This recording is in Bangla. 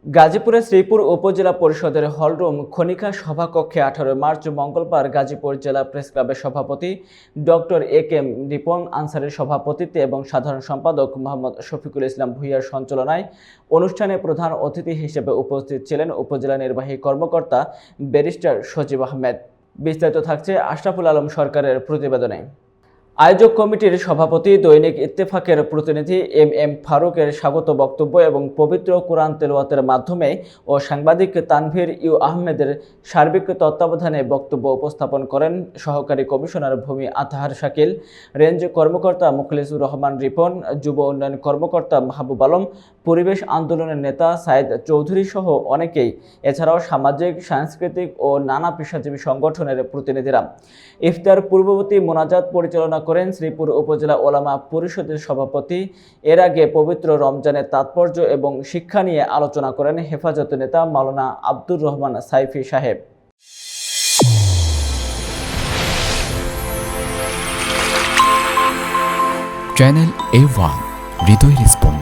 গাজীপুরের শ্রীপুর উপজেলা পরিষদের হলরুম খনিকা সভাকক্ষে 18 মার্চ মঙ্গলবার গাজীপুর জেলা প্রেস ক্লাবের সভাপতি ডক্টর এ.কে.এম. রিপন আনসারের সভাপতিত্বে এবং সাধারণ সম্পাদক মোহাম্মদ শফিকুল ইসলাম ভূঁইয়ার সঞ্চালনায় অনুষ্ঠানে প্রধান অতিথি হিসেবে উপস্থিত ছিলেন উপজেলা নির্বাহী কর্মকর্তা ব্যারিস্টার সজীব আহমেদ। বিস্তারিত থাকছে আশরাফুল আলম সরকারের প্রতিবেদনে। আয়োজক কমিটির সভাপতি দৈনিক ইত্তেফাকের প্রতিনিধি এম ফারুকের স্বাগত বক্তব্য এবং পবিত্র কোরআন তেলাওয়াতের মাধ্যমে ও সাংবাদিক তানভীর ইউ আহমেদের সার্বিক তত্ত্বাবধানে বক্তব্য উপস্থাপন করেন সহকারী কমিশনার ভূমি আতাহার শাকিল, রেঞ্জ কর্মকর্তা মুখলিসুর রহমান রিপন, যুব উন্নয়ন কর্মকর্তা মাহবুব আলম, পরিবেশ আন্দোলনের নেতা সাইদ চৌধুরী সহ অনেকেই, এছাড়াও সামাজিক, সাংস্কৃতিক ও নানা পেশাজীবী সংগঠনের প্রতিনিধিরা। ইফতার পূর্ববর্তী মোনাজাত পরিচালনা করেন শ্রীপুর উপজেলা ওলামা পরিষদের সভাপতি। এর আগে পবিত্র রমজানের তাৎপর্য এবং শিক্ষা নিয়ে আলোচনা করেন হেফাজত নেতা মাওলানা আব্দুর রহমান সাইফি সাহেব। চ্যানেল A1 হৃদয়ের স্পন্দন।